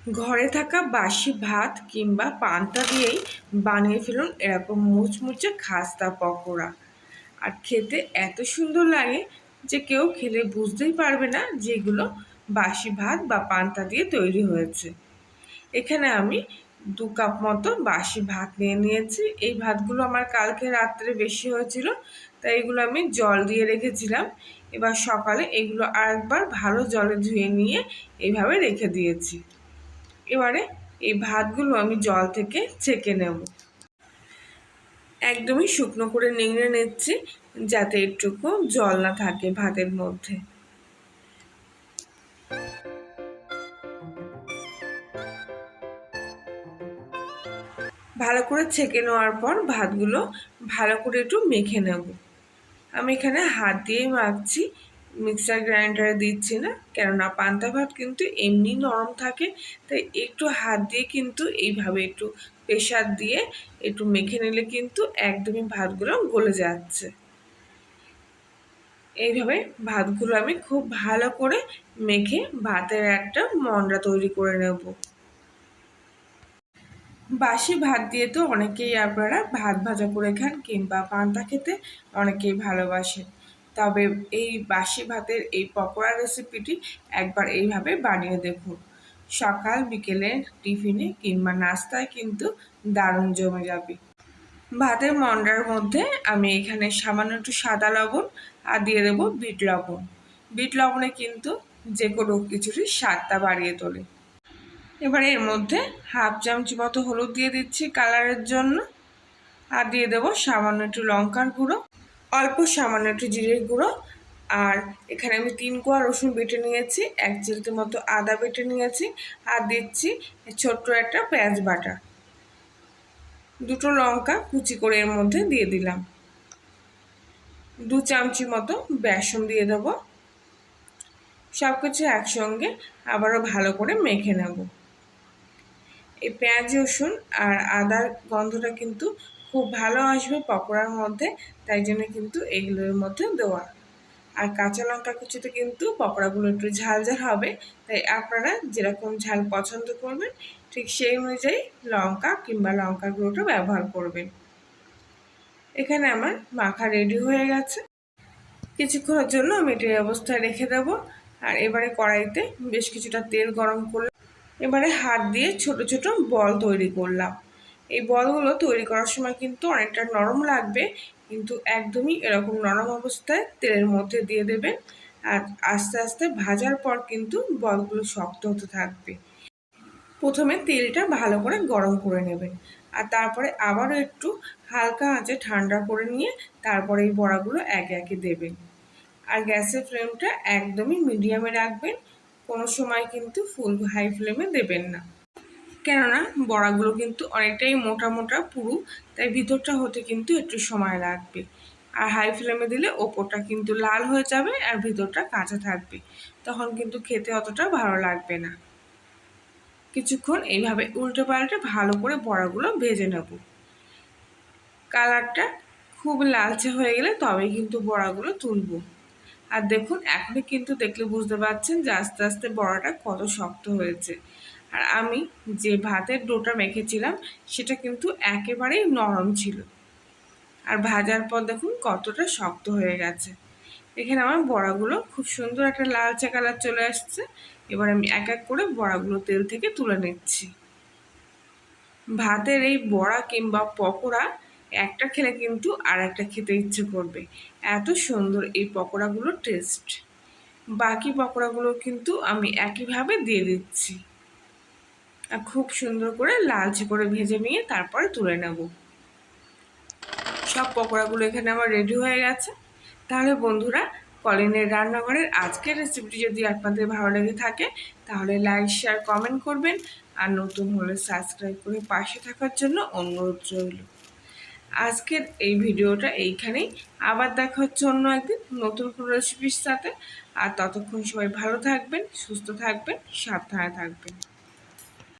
ঘরে থাকা বাসি ভাত কিংবা পান্তা দিয়েই বানিয়ে ফেলুন এরকম মুচমুচে খাস্তা পকোড়া। আর খেতে এত সুন্দর লাগে যে কেউ খেলে বুঝতেই পারবে না যে এগুলো বাসি ভাত বা পান্তা দিয়ে তৈরি হয়েছে। এখানে আমি 2 কাপ মতো বাসি ভাত নিয়ে নিয়েছি। এই ভাতগুলো আমার কালকে রাত্রে বেশি হয়েছিল, তাই এগুলো আমি জল দিয়ে রেখেছিলাম। এবার সকালে এগুলো আরেকবার ভালো জলে ধুয়ে নিয়ে এইভাবে রেখে দিয়েছি। এবারে এই ভাতগুলো আমি জল থেকে ছেঁকে নেব। একদমই শুকনো করে নিংড়ে নিচ্ছি, যাতে একটুকু জল না থাকে ভাতের মধ্যে। ভালো করে ছেঁকে নেওয়ার পর ভাতগুলো ভালো করে একটু মেখে নেব। আমি এখানে হাত দিয়েই মাখছি, মিক্সার গ্রাইন্ডারে দিচ্ছি না, কেননা পান্তা ভাত কিন্তু এমনি নরম থাকে, তাই একটু হাত দিয়ে কিন্তু এইভাবে একটু প্রেশার দিয়ে একটু মেখে নিলে কিন্তু একদমই ভাতগুলো গলে যাচ্ছে। এইভাবে ভাতগুলো আমি খুব ভালো করে মেখে ভাতের একটা মন্ডা তৈরি করে নেব। বাসি ভাত দিয়ে তো অনেকেই আপনারা ভাত ভাজা করে খান কিংবা পান্তা খেতে অনেকেই ভালোবাসেন, তবে এই বাসি ভাতের এই পকোড়া রেসিপিটি একবার এইভাবে বানিয়ে দেখুন। সকাল বিকেলে টিফিনে কিংবা নাস্তায় কিন্তু দারুণ জমে যাবে। ভাতের মন্ডার মধ্যে আমি এখানে সামান্য একটু সাদা লবণ আর দিয়ে দেবো বিট লবণ। বিট লবণে কিন্তু যে কোনো কিছুরই স্বাদটা বাড়িয়ে তোলে। এবারে এর মধ্যে হাফ চামচ মতো হলুদ দিয়ে দিচ্ছি কালারের জন্য, আর দিয়ে দেবো সামান্য একটু লঙ্কার গুঁড়ো, অল্প সামান্য একটু জিরের গুঁড়ো, আর এখানে আমি 3 কোয়া রসুন বেটে নিয়েছি, 1 চিমটি মতো আদা বেটে নিয়েছি, আর দিচ্ছি ছোট্ট একটা পেঁয়াজ বাটা, 2টো লঙ্কা কুচি করে এর মধ্যে দিয়ে দিলাম, 2 চামচি মতো বেসন দিয়ে দেবো। সব কিছু একসঙ্গে আবারও ভালো করে মেখে নেব। এই পেঁয়াজ রসুন আর আদার গন্ধটা কিন্তু খুব ভালো আসবে পকোড়ার মধ্যে, তাই জন্য কিন্তু এগুলোর মধ্যে দেওয়া। আর কাঁচা লঙ্কা কুচিতে কিন্তু পকোড়াগুলো একটু ঝাল ঝাল হবে, তাই আপনারা যেরকম ঝাল পছন্দ করবেন ঠিক সেই অনুযায়ী লঙ্কা কিংবা লঙ্কার গুঁড়োটা ব্যবহার করবেন। এখানে আমার মাখা রেডি হয়ে গেছে। কিছুক্ষণের জন্য আমি এটা এই অবস্থায় রেখে দেবো। আর এবারে কড়াইতে বেশ কিছুটা তেল গরম করলাম। এবারে হাত দিয়ে ছোট ছোট বল তৈরি করলাম। এই বলগুলো তৈরি করার সময় কিন্তু অনেকটা নরম লাগবে, কিন্তু একদমই এরকম নরম অবস্থায় তেলের মধ্যে দিয়ে দেবেন, আর আস্তে আস্তে ভাজার পর কিন্তু বলগুলো শক্ত হতে থাকবে। প্রথমে তেলটা ভালো করে গরম করে নেবেন, আর তারপরে আবারও একটু হালকা আঁচে ঠান্ডা করে নিয়ে তারপরে এই বড়াগুলো একে একে দেবেন। আর গ্যাসের ফ্লেমটা একদমই মিডিয়ামে রাখবেন, কোনো সময় কিন্তু ফুল হাই ফ্লেমে দেবেন না, কেননা বড়াগুলো কিন্তু অনেকটাই মোটা মোটা পুরু, তাই ভিতরটা হতে কিন্তু একটু সময় লাগবে। আর হাই ফ্লেমে দিলে ওপরটা কিন্তু লাল হয়ে যাবে আর ভিতরটা কাঁচা থাকবে, তখন কিন্তু খেতে অতটা ভালো লাগবে না। কিছুক্ষণ এইভাবে উল্টে পাল্টে ভালো করে বড়াগুলো ভেজে নেব। কালারটা খুব লালচে হয়ে গেলে তবেই কিন্তু বড়াগুলো তুলবো। আর দেখুন এখনই কিন্তু দেখলে বুঝতে পারছেন যে আস্তে আস্তে বড়াটা কত শক্ত হয়েছে। আর আমি যে ভাতের ডোটা মেখেছিলাম সেটা কিন্তু একেবারেই নরম ছিল, আর ভাজার পর দেখুন কতটা শক্ত হয়ে গেছে। এখানে আমার বড়াগুলো খুব সুন্দর একটা লালচে কালার চলে আসছে। এবার আমি এক এক করে বড়াগুলো তেল থেকে তুলে নিচ্ছি। ভাতের এই বড়া কিংবা পকোড়া একটা খেলে কিন্তু আর একটা খেতে ইচ্ছে করবে, এত সুন্দর এই পকোড়াগুলোর টেস্ট। বাকি পকোড়াগুলো কিন্তু আমি একইভাবে দিয়ে দিচ্ছি, আর খুব সুন্দর করে লালচে করে ভেজে নিয়ে তারপরে তুলে নেব। সব পকোড়াগুলো এখানে আমার রেডি হয়ে গেছে। তাহলে বন্ধুরা, কলিনের রান্নাঘরের আজকের রেসিপিটি যদি আপনাদের ভালো লেগে থাকে তাহলে লাইক শেয়ার কমেন্ট করবেন, আর নতুন হলে সাবস্ক্রাইব করে পাশে থাকার জন্য অনুরোধ রইল। আজকের এই ভিডিওটা এইখানেই, আবার দেখা হচ্ছে অন্য একদিন নতুন কোনো রেসিপির সাথে। আর ততক্ষণ সবাই ভালো থাকবেন, সুস্থ থাকবেন, সাবধানে থাকবেন।